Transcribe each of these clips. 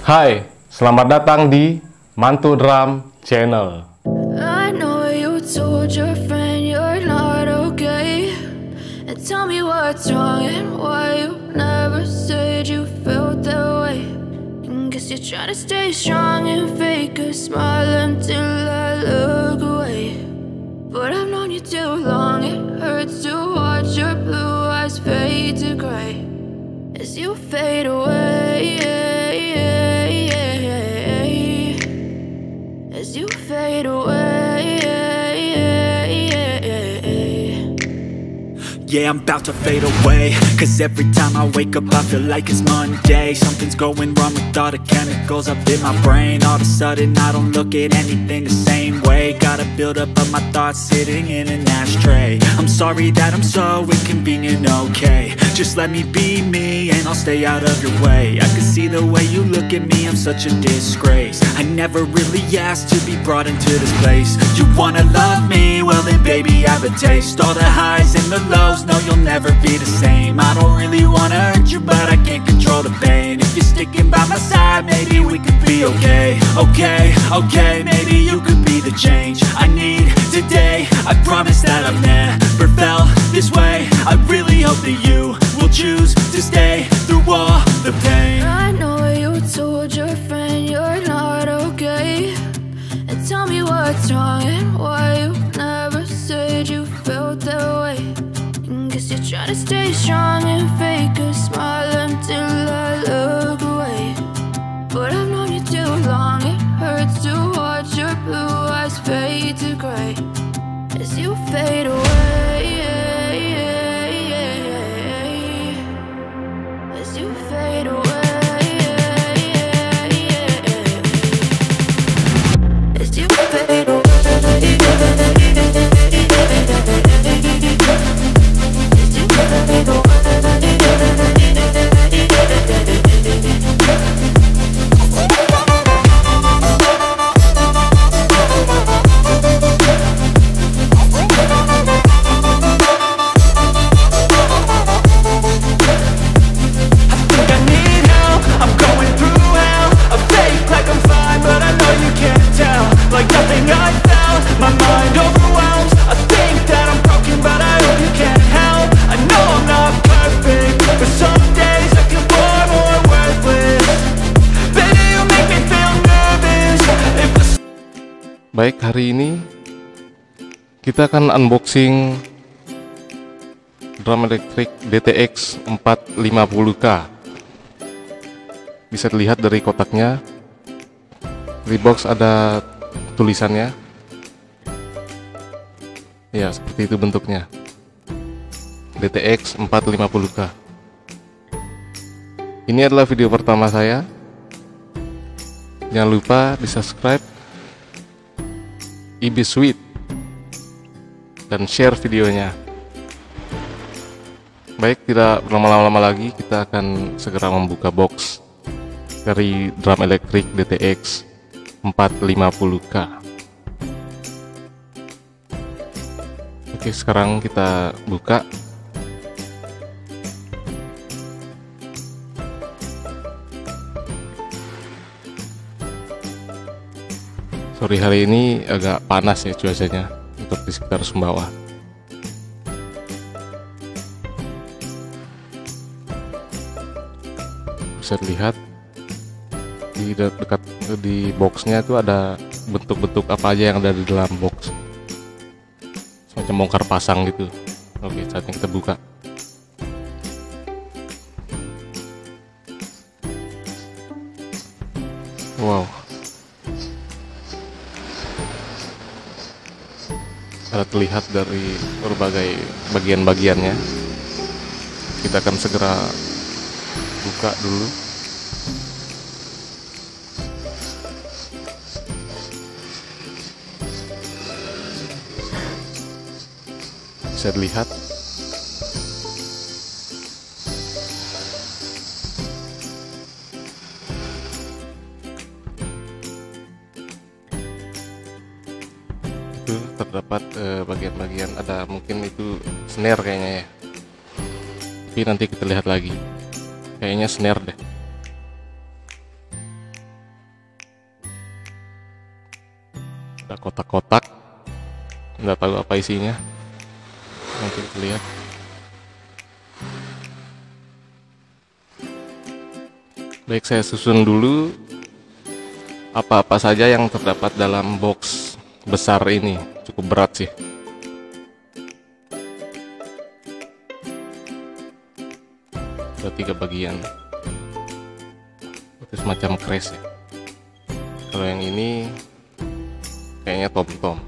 Hai, selamat datang di Mantu Drum Channel. I know you told your friend you're not okay, and tell me what's wrong and why you never said you felt that way. And guess you're trying to stay strong and fake a smile until I look away. But I've known you too long, it hurts to watch your blue eyes fade to gray as you fade away. As you fade away. Yeah, I'm about to fade away, cause every time I wake up I feel like it's Monday. Something's going wrong with all the chemicals up in my brain. All of a sudden I don't look at anything the same way. Gotta build up of my thoughts sitting in an ashtray. I'm sorry that I'm so inconvenient, okay. Just let me be me and I'll stay out of your way. I can see the way you look at me, I'm such a disgrace. I never really asked to be brought into this place. You wanna love me? Well then baby I have a taste. All the highs and the lows, no you'll never be the same. I don't really wanna hurt you but I can't control the pain. If you're sticking by my side maybe we could be okay. Okay, maybe you could be the change I need today. I promise that I've never felt this way. I really hope that you will choose to stay through all the pain. I know you told your friend you're not okay, and tell me what's wrong and why you never said you felt that way. And guess you're trying to stay strong and fake a smile until I look away. But I've known you too long, it hurts to watch your blue eyes fade to gray as you fade away. As you fade away. As you fade away. As you fade away. Baik, hari ini kita akan unboxing drum elektrik DTX 450K. Bisa dilihat dari kotaknya, di box ada tulisannya. Ya, seperti itu bentuknya. DTX 450K. Ini adalah video pertama saya. Jangan lupa di subscribe IB Sweet dan share videonya. Baik, tidak berlama-lama lagi, kita akan segera membuka box dari drum elektrik DTX 450K. Oke, sekarang kita buka. Sorry, hari ini agak panas ya cuacanya untuk di sekitar Sumbawa. Bisa dilihat di dekat di boxnya itu ada bentuk-bentuk apa aja yang ada di dalam box, semacam bongkar pasang gitu. Oke, saatnya kita buka. Wow, ada terlihat dari berbagai bagian-bagiannya. Kita akan segera buka dulu. Bisa dilihat itu terdapat bagian-bagian, ada mungkin itu snare kayaknya ya, tapi nanti kita lihat lagi, kayaknya snare deh. Ada kotak-kotak, nggak tahu apa isinya, nanti kita lihat. Baik, saya susun dulu apa-apa saja yang terdapat dalam box besar ini. Cukup berat sih. Ada 3 bagian. Itu semacam crash ya. Kalau yang ini kayaknya tom-tom.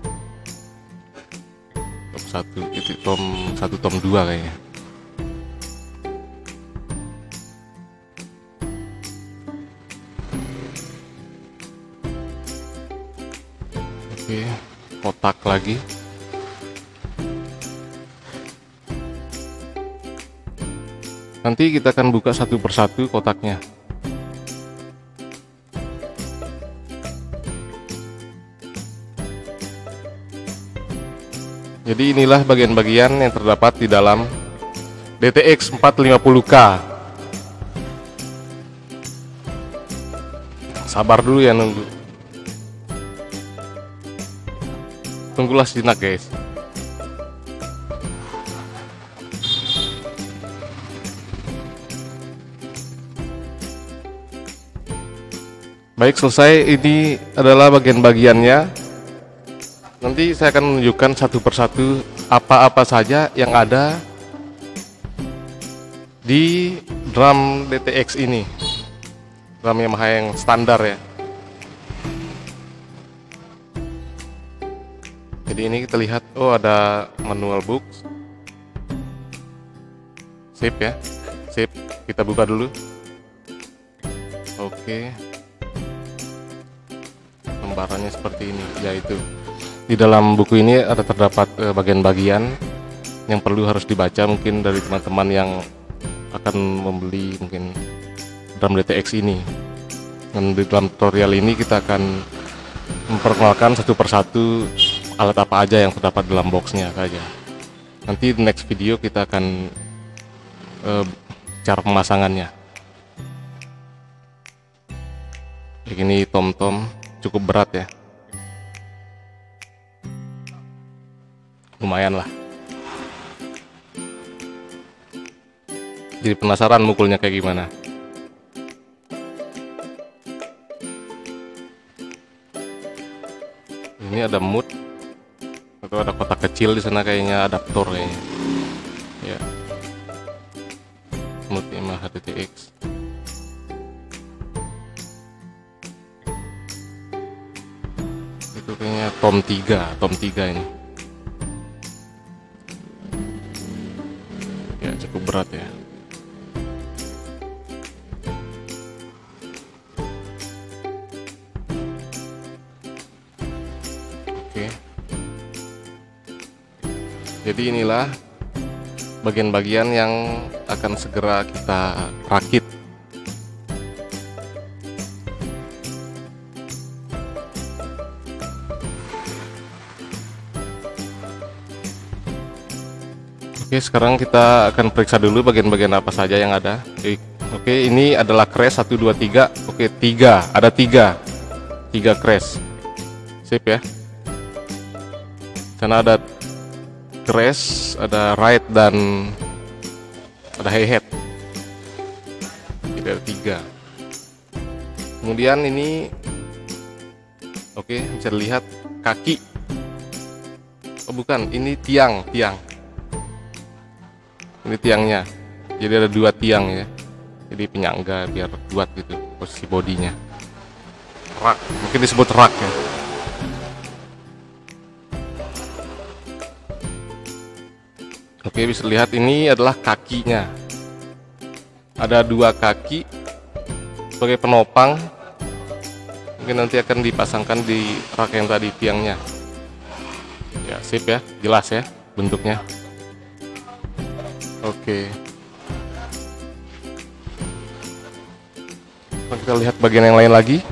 Tom 1, itu tom 1, tom 2 kayaknya. Oke, kotak lagi. Nanti kita akan buka satu persatu kotaknya. Jadi inilah bagian-bagian yang terdapat di dalam DTX 450K. Sabar dulu ya nunggu. Tunggulah sejenak guys. Baik, selesai. Ini adalah bagian-bagiannya. Nanti saya akan menunjukkan satu persatu apa-apa saja yang ada di drum DTX ini. Drum Yamaha yang standar ya. Jadi ini kita lihat, oh ada manual books. Sip ya, sip. Kita buka dulu. Oke. Lembarannya seperti ini, yaitu di dalam buku ini ada terdapat bagian-bagian yang perlu harus dibaca mungkin dari teman-teman yang akan membeli mungkin drum DTX ini. Dan di dalam tutorial ini kita akan memperkenalkan satu persatu alat apa aja yang terdapat dalam boxnya saja. Nanti di next video kita akan cara pemasangannya. Begini tom-tom cukup berat ya. Lumayan lah. Jadi penasaran mukulnya kayak gimana. Ini ada mood atau ada kotak kecil di sana kayaknya adaptor kayaknya. Ya. Mood Yamaha DTX. Itu kayaknya tom 3 ini. Ya cukup berat ya. Oke. Jadi inilah bagian-bagian yang akan segera kita rakit. Oke, sekarang kita akan periksa dulu bagian-bagian apa saja yang ada. Oke, ini adalah crash 1, 2, 3. Oke, 3. Ada 3 crash. Sip ya. Sana ada crash, ada ride dan ada hi-hat. Jadi ada 3. Kemudian ini oke, bisa dilihat kaki. Oh bukan, ini tiang. Ini tiangnya. Jadi ada 2 tiang ya. Jadi penyangga biar kuat gitu posisi bodinya. Rak, mungkin disebut rak ya. Oke, bisa lihat ini adalah kakinya. Ada 2 kaki sebagai penopang. Mungkin nanti akan dipasangkan di rak yang tadi tiangnya. Ya, sip ya, jelas ya bentuknya. Oke. Kita lihat bagian yang lain lagi.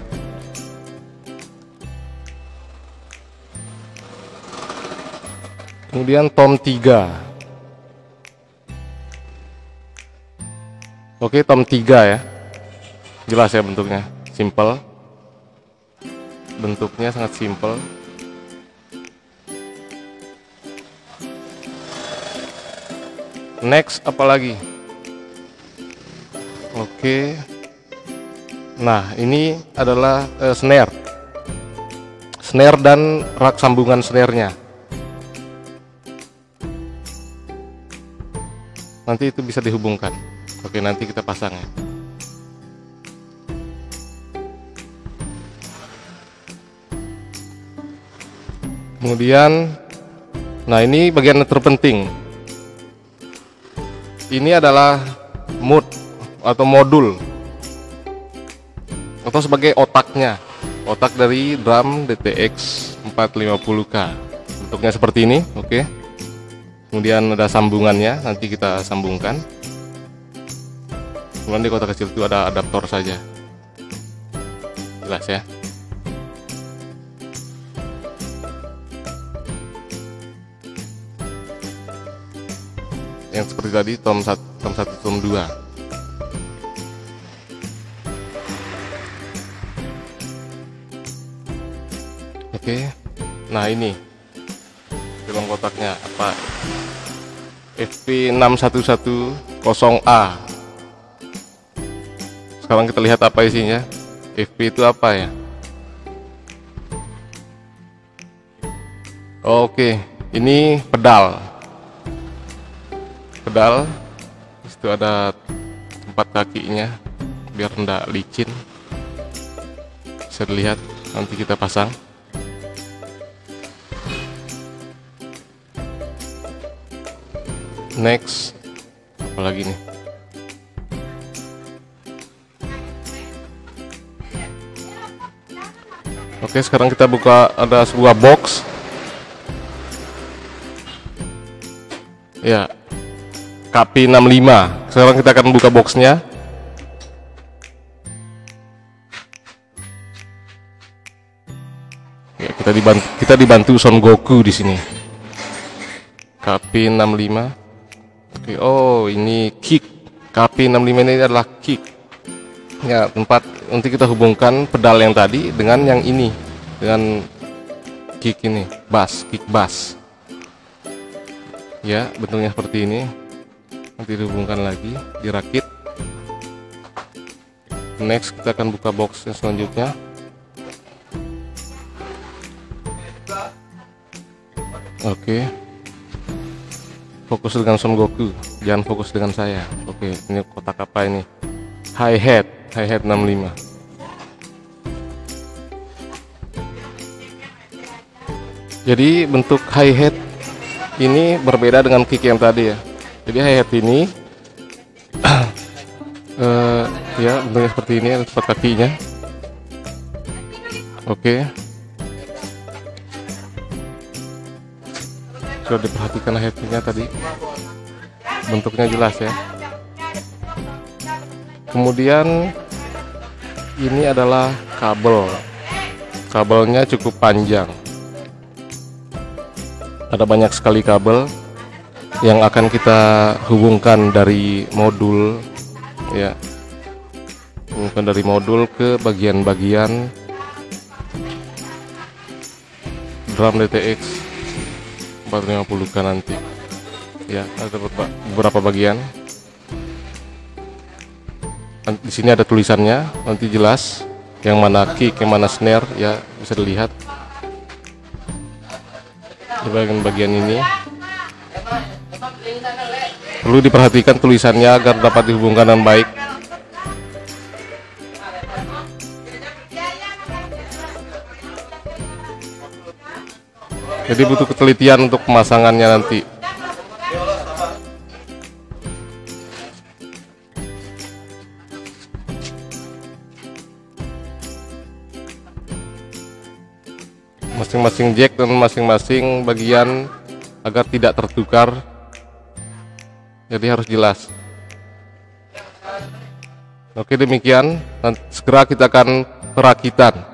Kemudian tom 3. Oke, tom 3 ya. Jelas ya bentuknya, simple. Bentuknya sangat simple. Next apa lagi? Oke. Nah, ini adalah snare dan rak sambungan snare-nya. Nanti itu bisa dihubungkan. Oke, nanti kita pasang ya. Kemudian, nah ini bagian terpenting. Ini adalah mood atau modul, atau sebagai otaknya, otak dari drum DTX 450K. Bentuknya seperti ini, oke. Kemudian ada sambungannya, nanti kita sambungkan. Kemudian di kotak kecil itu ada adaptor saja. Jelas ya. Yang seperti tadi tom 1, tom 2. Oke. Nah, ini dalam kotaknya apa? FP6110A. Sekarang kita lihat apa isinya. FP itu apa ya? Oke, ini pedal. Itu ada tempat kakinya biar enggak licin. Bisa dilihat, nanti kita pasang. Next, apa lagi nih? Oke, sekarang kita buka, ada sebuah box. Ya, KP65. Sekarang kita akan buka boxnya. Ya, kita dibantu Son Goku di sini. KP65. Oke, oh ini kick. KP65 ini adalah kick. Ya, tempat nanti kita hubungkan pedal yang tadi dengan yang ini, dengan kick ini, kick bass. Ya, bentuknya seperti ini. Nanti dihubungkan lagi, dirakit. Next, kita akan buka box yang selanjutnya. Oke. Fokus dengan Son Goku, jangan fokus dengan saya. Oke, ini kotak apa ini? Hi-hat 65. Jadi bentuk hi-hat ini berbeda dengan kick yang tadi ya. Jadi hi-hat ini ya bentuknya seperti ini, ada tempat kakinya. Oke. Sudah diperhatikan hi-hatnya tadi, bentuknya jelas ya. Kemudian ini adalah kabelnya cukup panjang, ada banyak sekali kabel yang akan kita hubungkan dari modul ya, hubungkan dari modul ke bagian-bagian drum DTX 450K nanti ya. Ada beberapa bagian. Di sini ada tulisannya, nanti jelas yang mana kick, yang mana snare ya, bisa dilihat di bagian ini. Perlu diperhatikan tulisannya agar dapat dihubungkan dengan baik. Jadi butuh ketelitian untuk pemasangannya nanti. Masing-masing jack dan masing-masing bagian agar tidak tertukar, jadi harus jelas. Oke, demikian. Nanti segera kita akan perakitan.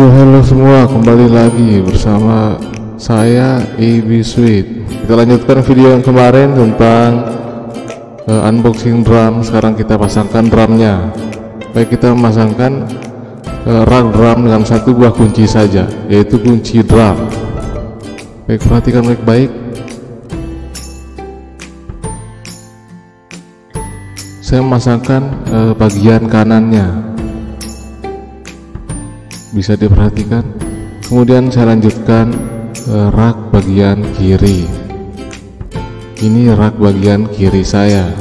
Yo, halo semua, kembali lagi bersama saya AB Sweet. Kita lanjutkan video yang kemarin tentang unboxing drum. Sekarang kita pasangkan drumnya. Baik, kita memasangkan rak drum dengan satu buah kunci saja, yaitu kunci drum. Baik, perhatikan baik-baik. Saya memasangkan bagian kanannya, bisa diperhatikan. Kemudian saya lanjutkan rak bagian kiri. Ini rak bagian kiri saya,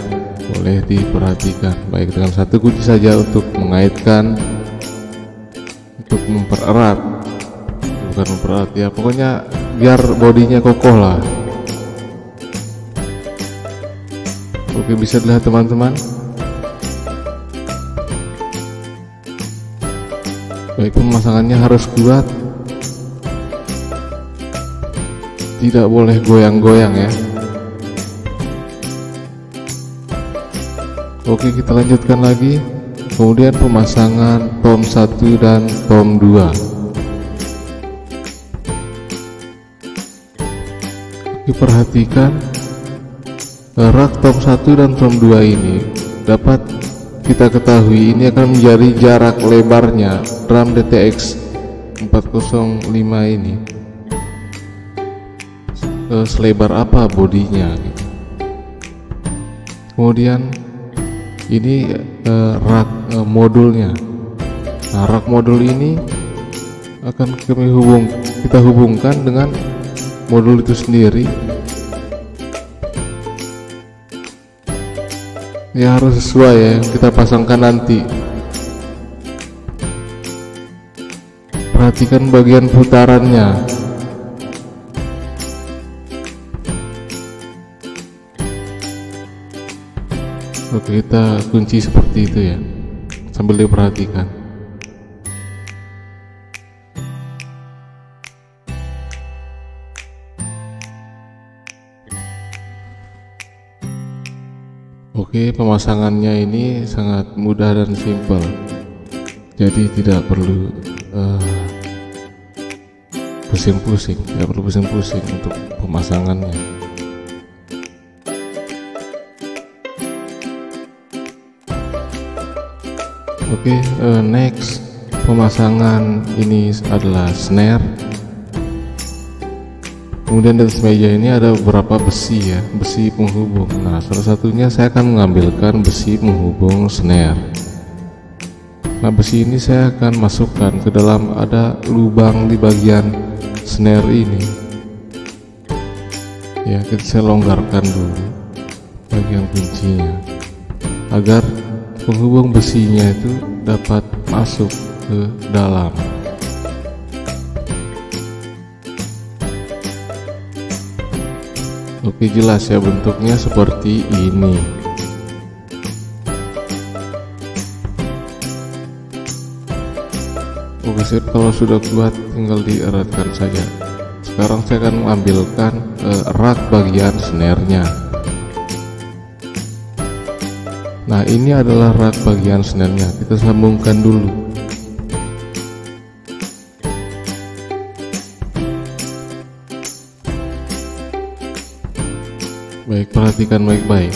boleh diperhatikan. Baik, dengan satu kunci saja untuk mengaitkan, untuk mempererat, bukan mempererat ya, pokoknya biar bodinya kokoh lah. Oke, bisa dilihat teman-teman. Baik, pemasangannya harus kuat, tidak boleh goyang-goyang ya. Oke, kita lanjutkan lagi. Kemudian pemasangan tom 1 dan tom 2. Oke, perhatikan rak tom 1 dan tom 2 ini dapat kita ketahui ini akan menjadi jarak lebarnya drum DTX 405 ini selebar apa bodinya gitu. Kemudian ini rak modulnya. Nah, rak modul ini akan kita hubungkan dengan modul itu sendiri. Ya, harus sesuai ya yang kita pasangkan nanti. Perhatikan bagian putarannya. Oke, kita kunci seperti itu ya, sambil diperhatikan. Oke, pemasangannya ini sangat mudah dan simpel, jadi tidak perlu pusing-pusing, untuk pemasangannya. Oke, next pemasangan ini adalah snare. Kemudian di atas meja ini ada beberapa besi ya, besi penghubung. Nah, salah satunya saya akan mengambilkan besi penghubung snare. Nah, besi ini saya akan masukkan ke dalam, ada lubang di bagian snare ini. Ya, saya longgarkan dulu bagian kuncinya agar penghubung besinya itu dapat masuk ke dalam. Oke, jelas ya, bentuknya seperti ini. Oke, sip, kalau sudah kuat tinggal dieratkan saja. Sekarang saya akan mengambilkan rak bagian snare-nya. Nah, ini adalah rak bagian snare-nya. Kita sambungkan dulu. Baik, perhatikan baik-baik.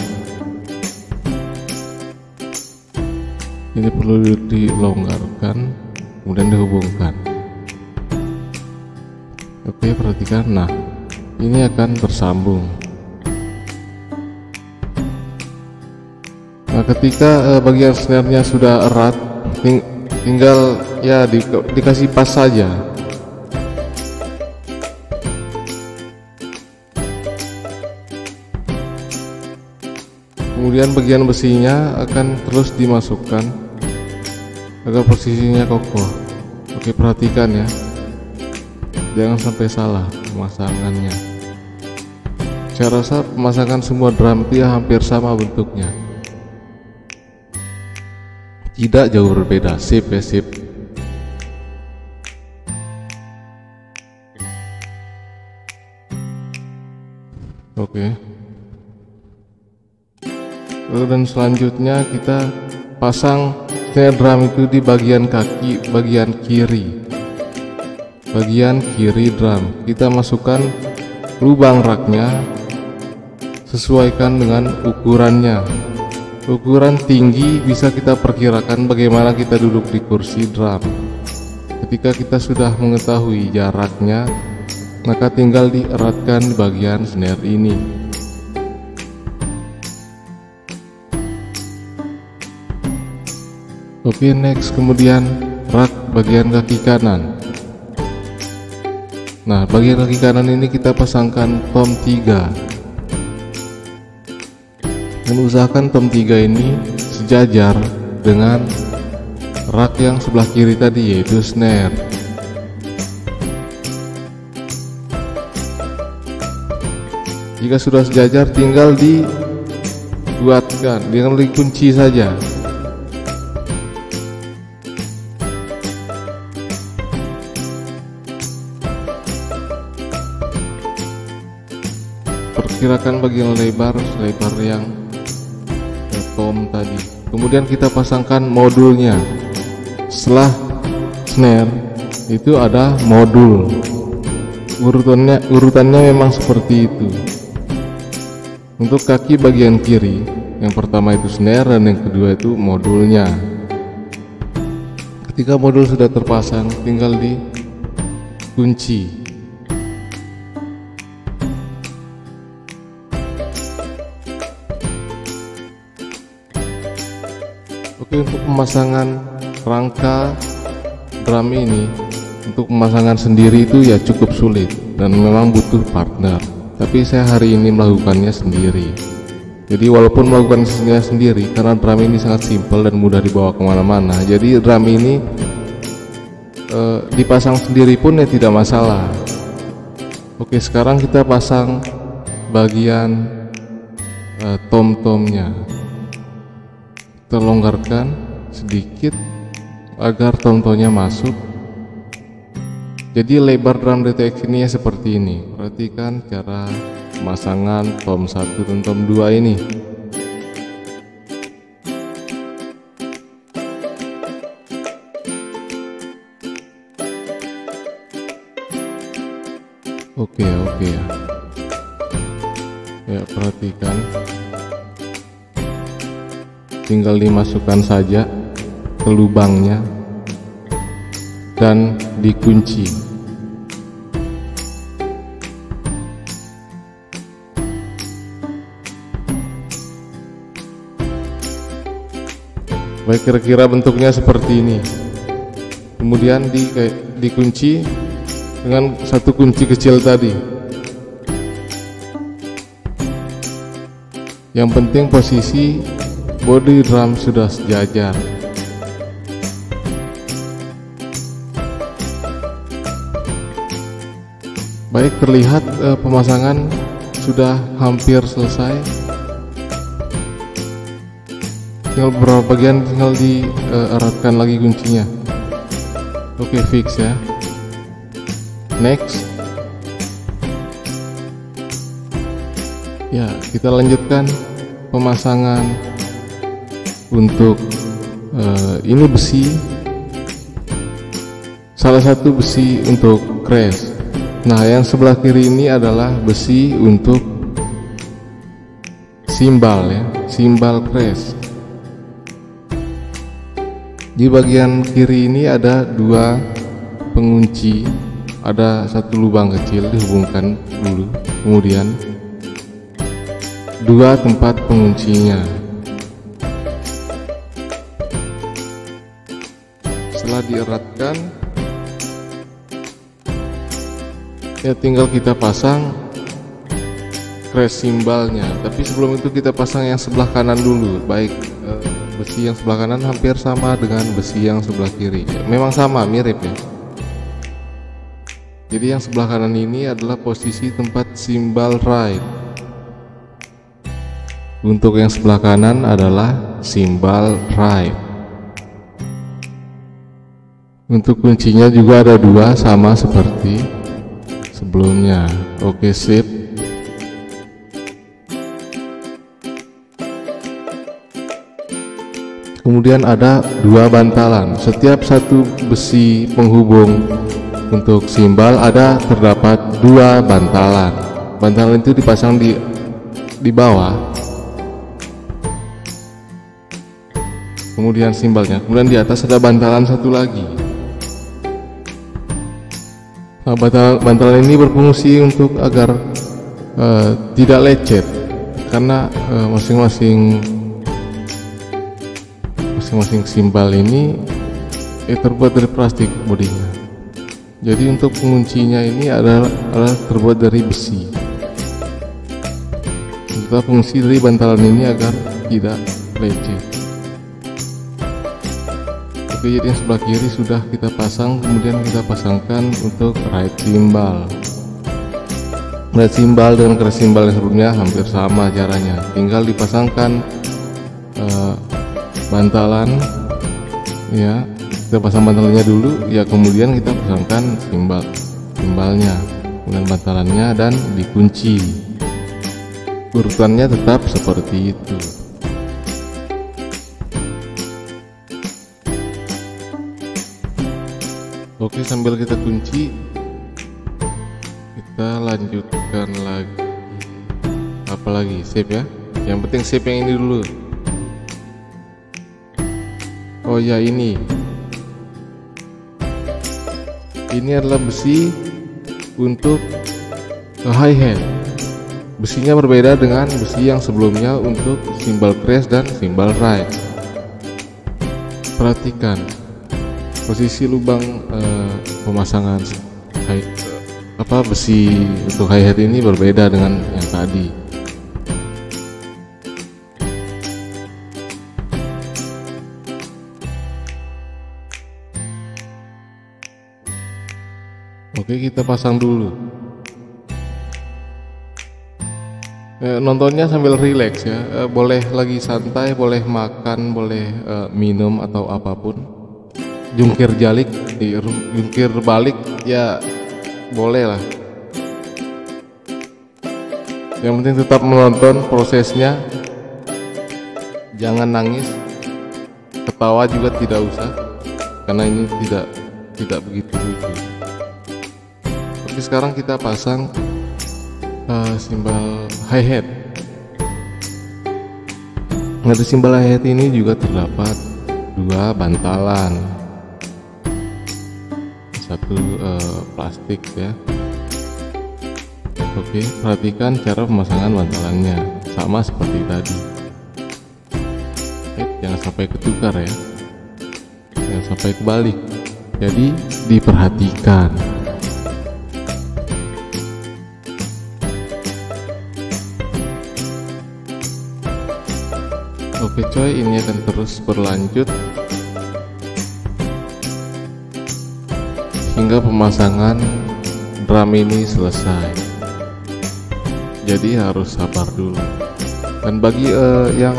Ini perlu dilonggarkan, kemudian dihubungkan. Oke, perhatikan. Nah, ini akan tersambung. Nah, ketika bagian snare-nya sudah erat, tinggal ya dikasih pas saja. Kemudian bagian besinya akan terus dimasukkan agar posisinya kokoh. Oke, perhatikan ya, jangan sampai salah pemasangannya. Saya rasa pemasangan semua drum itu ya hampir sama bentuknya, tidak jauh berbeda. Sip ya, sip. Oke. Dan selanjutnya kita pasang snare drum itu di bagian kaki bagian kiri. bagian kiri drum. Kita masukkan lubang raknya, sesuaikan dengan ukurannya. Ukuran tinggi bisa kita perkirakan bagaimana kita duduk di kursi drum. Ketika kita sudah mengetahui jaraknya, maka tinggal dieratkan di bagian snare ini. Oke, next, kemudian rak bagian kaki kanan. Nah, bagian kaki kanan ini kita pasangkan tom 3. Dan usahakan tom 3 ini sejajar dengan rak yang sebelah kiri tadi, yaitu snare. Jika sudah sejajar, tinggal dikuatkan, tinggal dikunci saja. Perkirakan bagian lebar yang tom tadi. Kemudian kita pasangkan modulnya. Setelah snare itu ada modul. Urutannya memang seperti itu. Untuk kaki bagian kiri, yang pertama itu snare dan yang kedua itu modulnya. Ketika modul sudah terpasang, tinggal dikunci. Oke, untuk pemasangan rangka drum ini, untuk pemasangan sendiri itu ya cukup sulit dan memang butuh partner. Tapi saya hari ini melakukannya sendiri. Jadi walaupun melakukannya sendiri, karena drum ini sangat simpel dan mudah dibawa kemana-mana, jadi drum ini dipasang sendiri pun ya tidak masalah. Oke, sekarang kita pasang bagian tom-tomnya. Kita longgarkan sedikit agar tom-tomnya masuk. Jadi lebar drum DTX ini ya seperti ini. Perhatikan cara pemasangan tom 1 dan tom 2 ini. Oke ya, perhatikan, tinggal dimasukkan saja ke lubangnya dan dikunci. Baik, kira-kira bentuknya seperti ini. Kemudian dikunci dengan satu kunci kecil tadi. Yang penting posisi body drum sudah sejajar. Baik, terlihat pemasangan sudah hampir selesai. Tinggal beberapa bagian tinggal dieratkan lagi kuncinya. Oke, fix ya. Next. Ya, kita lanjutkan pemasangan untuk ini besi, salah satu besi untuk crash. Nah, yang sebelah kiri ini adalah besi untuk simbal ya, simbal crash. Di bagian kiri ini ada dua pengunci, ada satu lubang kecil, dihubungkan dulu, kemudian dua tempat penguncinya. Setelah dieratkan, ya tinggal kita pasang crash simbalnya. Tapi sebelum itu kita pasang yang sebelah kanan dulu. Baik, besi yang sebelah kanan hampir sama dengan besi yang sebelah kiri. Memang sama, mirip ya. Jadi yang sebelah kanan ini adalah posisi tempat simbal ride. Untuk yang sebelah kanan adalah simbal ride. Untuk kuncinya juga ada dua, sama seperti sebelumnya. Oke, sip. Kemudian ada dua bantalan. Setiap satu besi penghubung untuk simbal terdapat 2 bantalan. Bantalan itu dipasang di bawah, kemudian simbalnya, kemudian di atas ada bantalan satu lagi. Nah, bantalan ini berfungsi untuk agar tidak lecet, karena masing-masing simbal ini terbuat dari plastik bodinya. Jadi untuk penguncinya ini adalah terbuat dari besi. Kita fungsi dari bantalan ini agar tidak lecet. Oke, jadi yang sebelah kiri sudah kita pasang, kemudian kita pasangkan untuk right simbal. Right simbal dengan crash simbal yang sebelumnya hampir sama caranya, tinggal dipasangkan bantalan, ya. Kita pasang bantalannya dulu, ya, kemudian kita pasangkan simbalnya, kemudian bantalannya, dan dikunci. Urutannya tetap seperti itu. Oke, sambil kita kunci, kita lanjutkan lagi. Apalagi save ya, yang penting save yang ini dulu. Oh ya, ini adalah besi untuk hi-hat. Besinya berbeda dengan besi yang sebelumnya untuk simbal crash dan simbal ride. Perhatikan posisi lubang pemasangan besi untuk hi-hat ini berbeda dengan yang tadi. Oke, kita pasang dulu. Nontonnya sambil relax ya, boleh lagi santai, boleh makan, boleh minum atau apapun. Jungkir balik ya boleh lah. Yang penting tetap menonton prosesnya, jangan nangis, ketawa juga tidak usah, karena ini tidak begitu lucu. Oke, sekarang kita pasang simbal hi-hat. Nah, di simbal hi-hat ini juga terdapat 2 bantalan, satu plastik ya. Oke, perhatikan cara pemasangan bantalannya, sama seperti tadi. Jangan sampai ketukar ya, jangan sampai kebalik, jadi diperhatikan. Oke coy, ini akan terus berlanjut hingga pemasangan drum ini selesai. Jadi harus sabar dulu. Dan bagi yang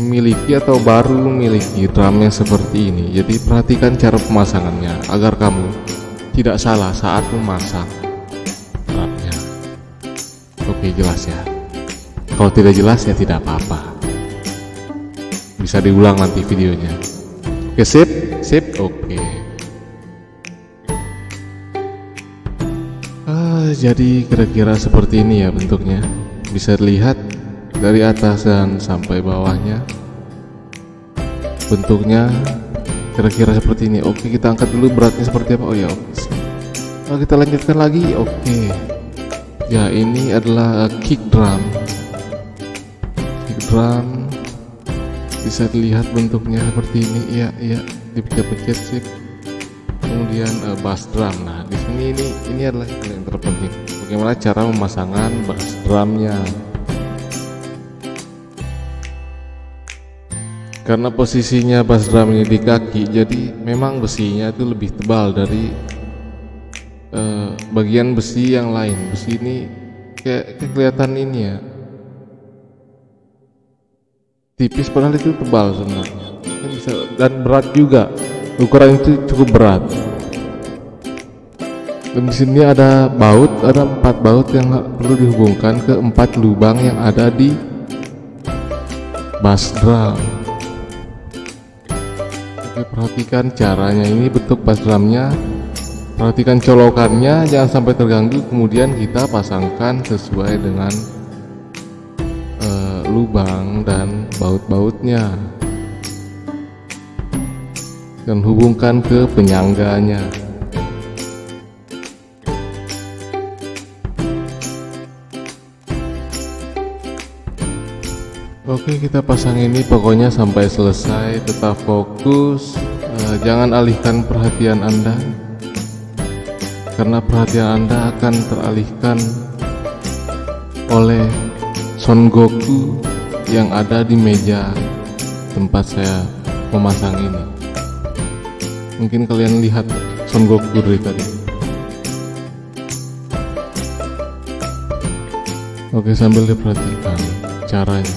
memiliki atau baru memiliki drum yang seperti ini, jadi perhatikan cara pemasangannya agar kamu tidak salah saat memasang drumnya. Oke, jelas ya. Kalau tidak jelas ya tidak apa-apa, bisa diulang nanti videonya. Oke, sip. Oke. Jadi kira-kira seperti ini ya bentuknya. Bisa dilihat dari atas dan sampai bawahnya. Bentuknya kira-kira seperti ini. Oke, kita angkat dulu beratnya seperti apa. Oh ya, oke. Kita lanjutkan lagi. Oke. Ya, ini adalah kick drum. Bisa dilihat bentuknya seperti ini. Iya, dipencet-pencet sip. Kemudian bass drum. Nah, di sini ini adalah yang terpenting. Bagaimana cara pemasangan bass drumnya? Karena posisinya bass drum ini di kaki, jadi memang besinya itu lebih tebal dari bagian besi yang lain. Besi ini kayak kelihatan ini ya, tipis, padahal itu tebal sebenarnya. Bisa, dan berat juga. Ukuran itu cukup berat. Dan di sini ada 4 baut yang perlu dihubungkan ke 4 lubang yang ada di bass drum. Oke, perhatikan caranya. Ini bentuk bass drumnya Perhatikan colokannya jangan sampai terganggu, kemudian kita pasangkan sesuai dengan lubang dan baut-bautnya dan hubungkan ke penyangganya. Oke, kita pasang ini pokoknya sampai selesai. Tetap fokus, jangan alihkan perhatian Anda, karena perhatian Anda akan teralihkan oleh Son Goku yang ada di meja tempat saya memasang ini. Mungkin kalian lihat Son Goku dari tadi. Oke, sambil diperhatikan caranya.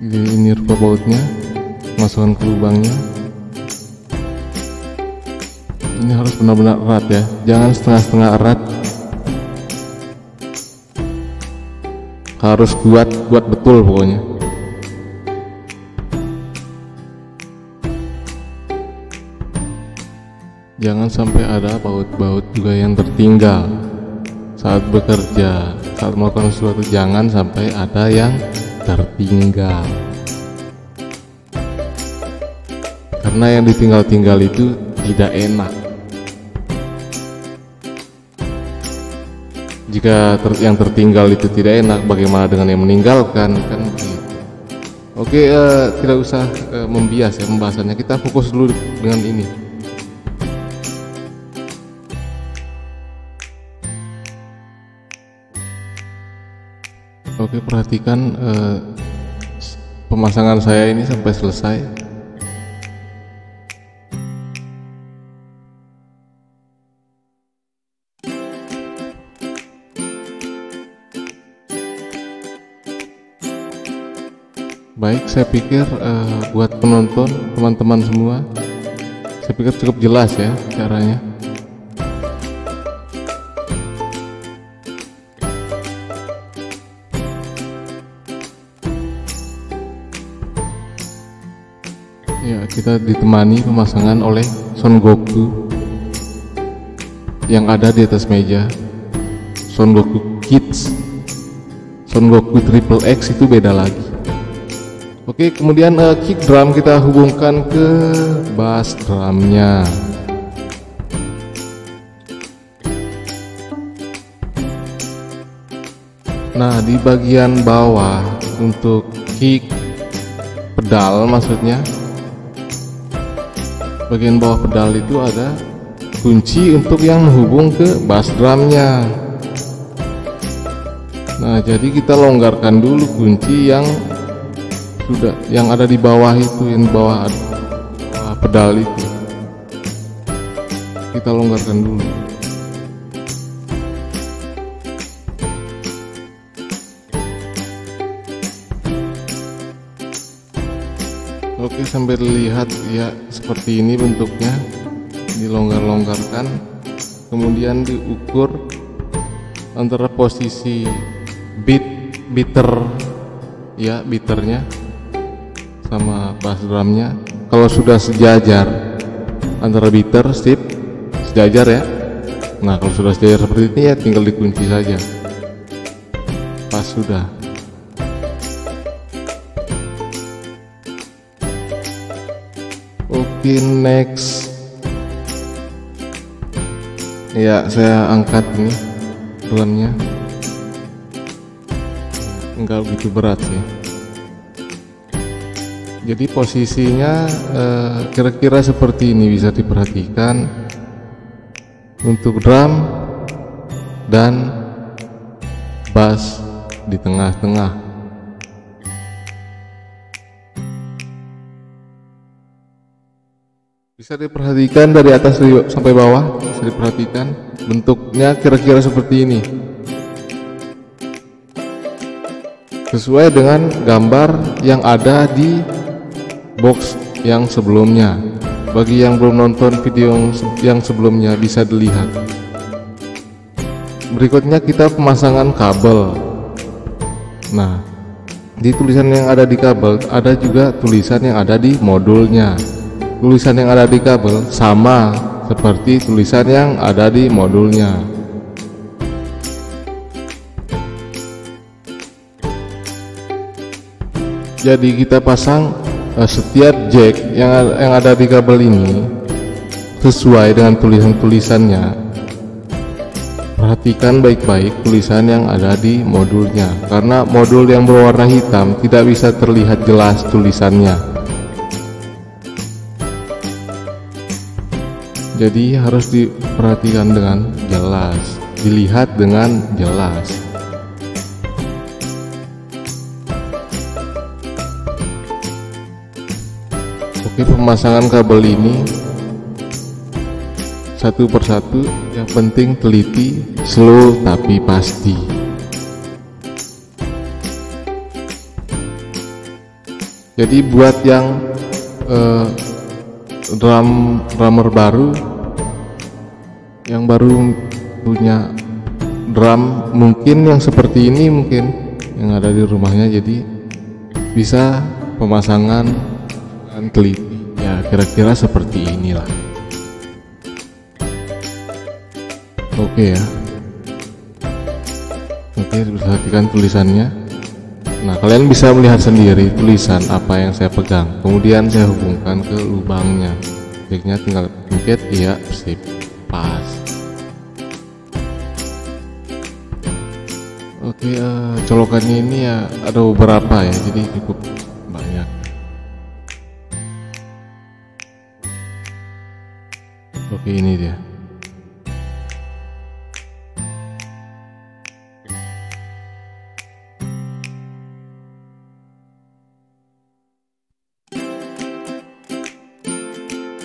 Ini rupa bautnya, masukkan ke lubangnya. Ini harus benar-benar erat ya, jangan setengah-setengah erat, harus kuat betul pokoknya. Jangan sampai ada baut-baut juga yang tertinggal saat bekerja, saat melakukan sesuatu. Jangan sampai ada yang tertinggal, karena yang ditinggal-tinggal itu tidak enak. Jika yang tertinggal itu tidak enak, bagaimana dengan yang meninggalkan, kan begitu. Oke, tidak usah membias ya pembahasannya, kita fokus dulu dengan ini. Oke, perhatikan pemasangan saya ini sampai selesai. Baik, saya pikir buat penonton, teman-teman semua, saya pikir cukup jelas ya caranya. Ya, kita ditemani pemasangan oleh Son Goku yang ada di atas meja. Son Goku Kids, Son Goku Triple X itu beda lagi. Oke, kemudian kick drum kita hubungkan ke bass drumnya. Nah, di bagian bawah untuk kick pedal, maksudnya bagian bawah pedal itu ada kunci untuk yang menghubung ke bass drumnya. Nah, jadi kita longgarkan dulu kunci yang ada di bawah itu, yang bawah pedal itu kita longgarkan dulu. Oke, sambil lihat ya, seperti ini bentuknya, dilonggar-longgarkan, kemudian diukur antara posisi beaternya sama bass drumnya. Kalau sudah sejajar antara beater, sip, sejajar ya. Nah, kalau sudah sejajar seperti ini ya tinggal dikunci saja. Pas sudah. Oke, next. Ya, saya angkat ini drumnya. Enggak begitu berat sih. Jadi posisinya kira-kira seperti ini, bisa diperhatikan untuk drum dan bass di tengah-tengah. Bisa diperhatikan dari atas sampai bawah, bisa diperhatikan bentuknya kira-kira seperti ini, sesuai dengan gambar yang ada di box yang sebelumnya. Bagi yang belum nonton video yang sebelumnya bisa dilihat. Berikutnya kita pemasangan kabel. Nah, di tulisan yang ada di kabel ada juga tulisan yang ada di modulnya. tulisan yang ada di kabel sama seperti tulisan yang ada di modulnya. Jadi kita pasang setiap jack yang ada di kabel ini sesuai dengan tulisannya. Perhatikan baik-baik tulisan yang ada di modulnya, karena modul yang berwarna hitam tidak bisa terlihat jelas tulisannya. Jadi harus diperhatikan dengan jelas, dilihat dengan jelas. Oke, pemasangan kabel ini satu persatu, yang penting teliti, slow tapi pasti. Jadi buat yang drummer baru, yang baru punya drum mungkin yang seperti ini, mungkin yang ada di rumahnya, jadi bisa pemasangan dengan teliti ya, kira-kira seperti inilah. Oke ya. Oke, perhatikan tulisannya. Nah, kalian bisa melihat sendiri tulisan apa yang saya pegang. Kemudian saya hubungkan ke lubangnya. Jacknya tinggal pencet, iya, sip, pas. Oke, colokannya ini ya ada beberapa ya, jadi cukup banyak. Oke, ini dia.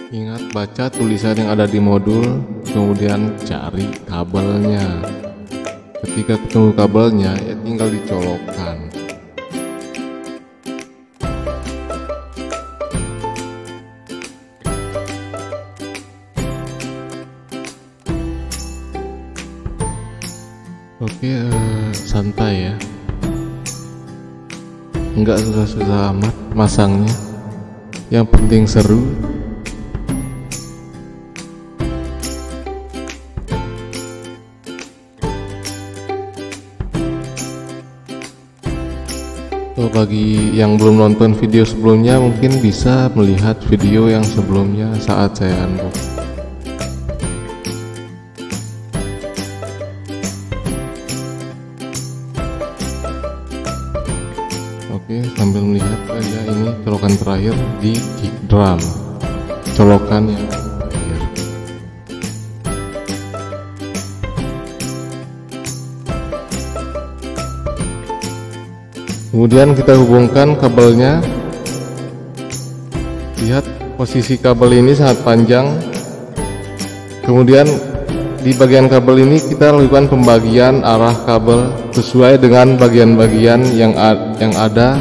Ingat baca tulisan yang ada di modul, kemudian cari kabelnya. Ketika ketemu kabelnya, ya tinggal dicolokkan. Oke, santai ya, enggak susah-susah amat masangnya, yang penting seru. Bagi yang belum nonton video sebelumnya, mungkin bisa melihat video yang sebelumnya saat saya unbox. Oke, sambil melihat ya, ini colokan terakhir di kick drum, colokan yang terakhir. Kemudian kita hubungkan kabelnya. Lihat posisi kabel ini sangat panjang. Kemudian di bagian kabel ini kita lakukan pembagian arah kabel sesuai dengan bagian-bagian yang ada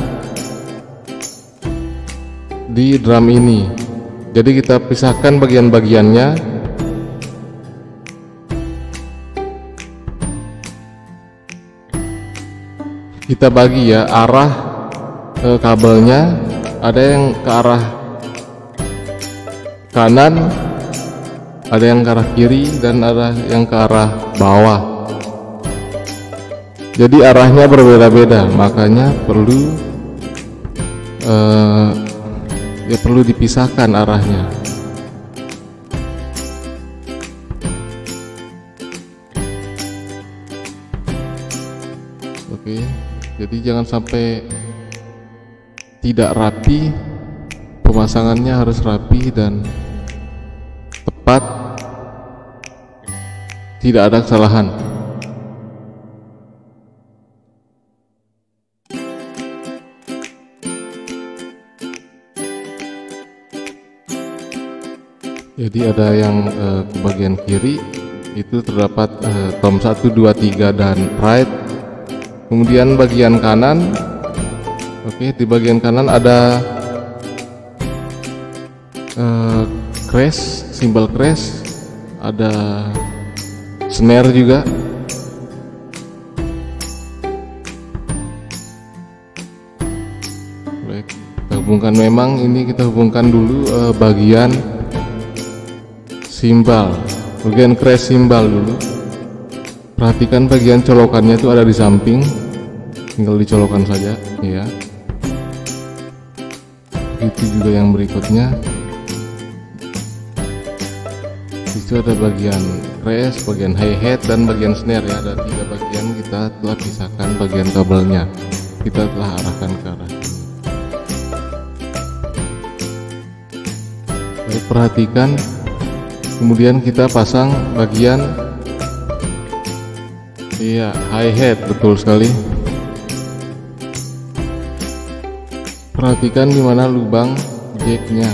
di drum ini. Jadi kita pisahkan bagian-bagiannya. Kita bagi ya arah kabelnya, ada yang ke arah kanan, ada yang ke arah kiri, dan ada yang ke arah bawah. Jadi arahnya berbeda-beda, makanya perlu perlu dipisahkan arahnya. Oke. Jadi jangan sampai tidak rapi, pemasangannya harus rapi dan tepat, tidak ada kesalahan. Jadi ada yang ke bagian kiri itu terdapat tom 1, 2, 3 dan right. Kemudian bagian kanan, oke, di bagian kanan ada crash, simbol crash, ada snare juga. Baik, kita hubungkan. Memang ini kita hubungkan dulu bagian simbal, bagian crash simbal dulu. Perhatikan bagian colokannya itu ada di samping, tinggal dicolokkan saja ya. Itu juga yang berikutnya, itu ada bagian crash, bagian hi-hat, dan bagian snare ya. Ada 3 bagian, kita telah pisahkan bagian kabelnya, kita telah arahkan ke arah sini. Baik, perhatikan. Kemudian kita pasang bagian hi-hat, betul sekali. Perhatikan di mana lubang jacknya.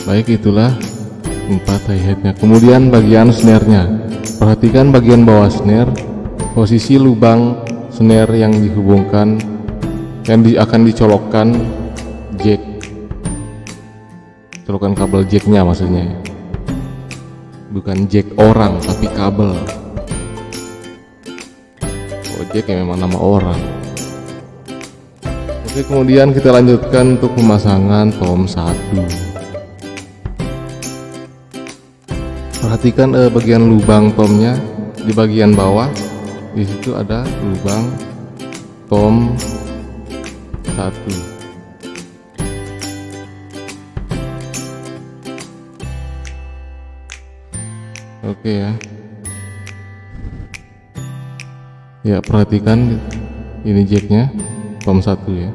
Baik, itulah 4 hi-hatnya. Kemudian bagian snare-nya. Perhatikan bagian bawah snare, posisi lubang snare yang dihubungkan, yang akan dicolokkan jack, colokan kabel jacknya maksudnya ya. Bukan jack orang tapi kabel. Oh, jack ya memang nama orang. Oke, kemudian kita lanjutkan untuk pemasangan tom 1. Perhatikan bagian lubang tomnya di bagian bawah. Di situ ada lubang tom 1. Oke ya. Ya, perhatikan ini jacknya tom 1 ya.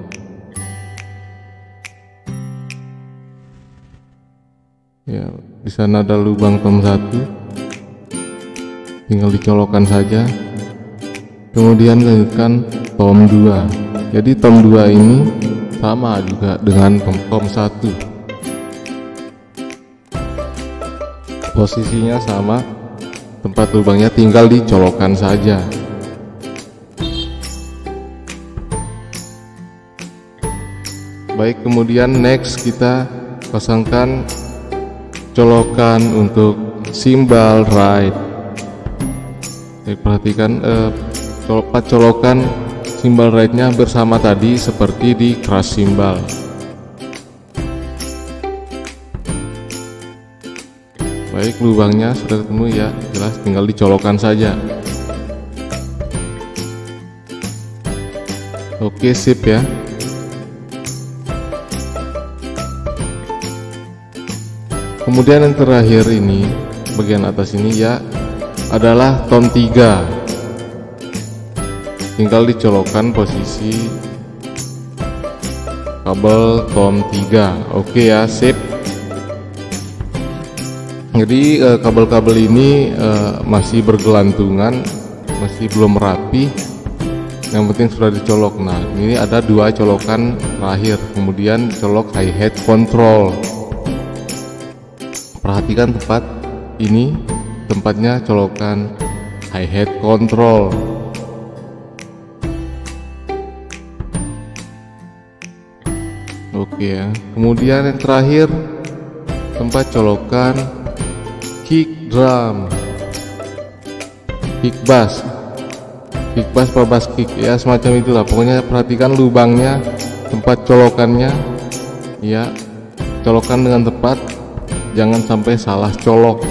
Ya, di sana ada lubang tom 1, tinggal dicolokkan saja. Kemudian lanjutkan tom 2. Jadi tom 2 ini sama juga dengan tom 1, posisinya sama, tempat lubangnya tinggal dicolokkan saja. Baik, kemudian next kita pasangkan colokan untuk simbal right. Baik, perhatikan colokan simbal right-nya bersama tadi seperti di crash simbal. Baik, lubangnya sudah ketemu ya, jelas, tinggal dicolokkan saja. Oke, sip ya. Kemudian yang terakhir ini, bagian atas ini ya, adalah tom 3. Tinggal dicolokkan posisi kabel tom 3. Oke ya, sip. Jadi kabel-kabel ini masih bergelantungan, masih belum rapi. Yang penting sudah dicolok. Nah, ini ada 2 colokan terakhir. Kemudian colok hi-hat control. Perhatikan tempat ini, tempatnya colokan hi-hat control. Oke ya. Kemudian yang terakhir, tempat colokan kick drum, kick bass, apa bass kick ya, semacam itulah. Pokoknya perhatikan lubangnya, tempat colokannya ya, colokan dengan tepat, jangan sampai salah colok.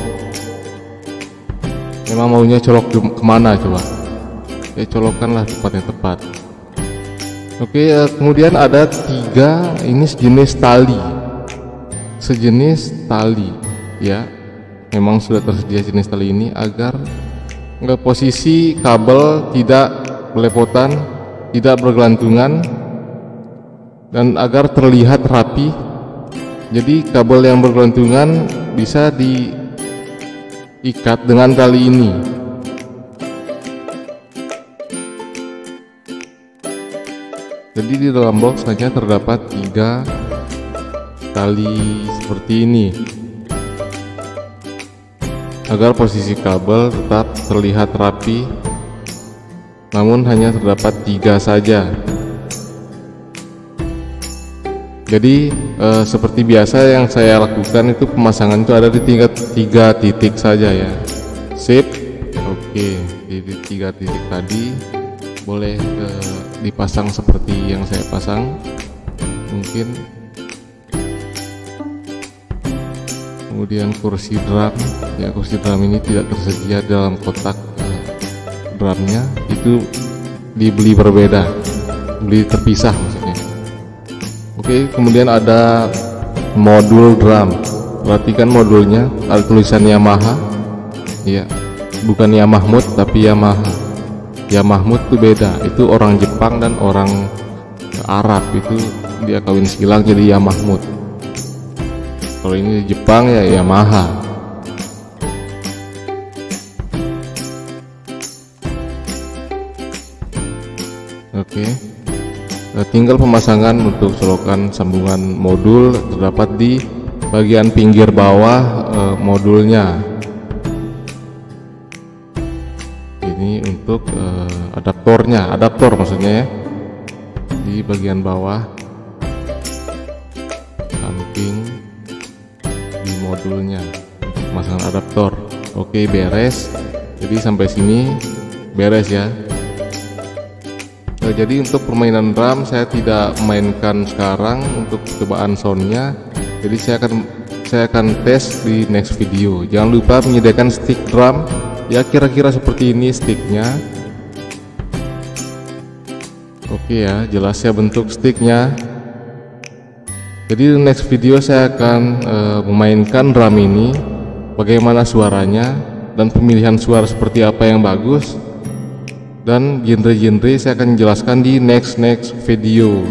Memang maunya colok kemana coba? Ya, colokkanlah tempatnya tepat. Oke, kemudian ada 3 ini sejenis tali ya. Memang sudah tersedia jenis tali ini agar posisi kabel tidak belepotan, tidak bergelantungan, dan agar terlihat rapi. Jadi kabel yang bergelantungan bisa diikat dengan tali ini. Jadi di dalam box hanya terdapat 3 tali seperti ini agar posisi kabel tetap terlihat rapi, namun hanya terdapat 3 saja. Jadi seperti biasa yang saya lakukan itu pemasangan itu ada di 3 titik saja ya. Sip. Oke, di 3 titik tadi boleh dipasang seperti yang saya pasang mungkin. Kemudian kursi drum, ya kursi drum ini tidak tersedia dalam kotak drumnya, itu dibeli berbeda, beli terpisah maksudnya. Oke, kemudian ada modul drum. Perhatikan modulnya, ada tulisan Yamaha, ya bukan Yamahmut tapi Yamaha. Yamahmut itu beda, itu orang Jepang dan orang Arab, itu dia kawin silang jadi Yamahmut. Kalau ini di Jepang ya Yamaha. Oke. Tinggal pemasangan untuk colokan sambungan modul terdapat di bagian pinggir bawah modulnya. Ini untuk adaptor maksudnya ya, di bagian bawah samping di modulnya untuk pemasangan adaptor. Oke, beres. Jadi sampai sini beres ya. Jadi untuk permainan drum saya tidak mainkan sekarang untuk cobaan soundnya. Jadi saya akan tes di next video. Jangan lupa menyediakan stick drum ya, kira-kira seperti ini sticknya. Oke ya, jelas ya bentuk sticknya. Jadi di next video saya akan memainkan drum ini, bagaimana suaranya dan pemilihan suara seperti apa yang bagus, dan genre-genre saya akan jelaskan di next video.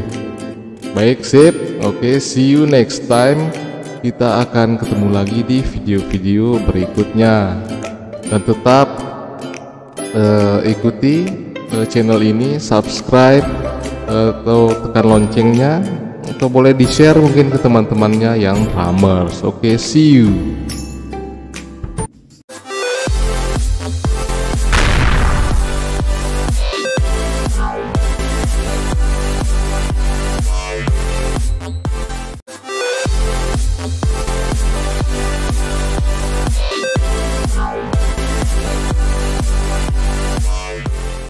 Baik, sip. Oke, see you next time. Kita akan ketemu lagi di video-video berikutnya. Dan tetap ikuti channel ini, subscribe atau tekan loncengnya, atau boleh di share mungkin ke teman-temannya yang drummers. Oke, see you.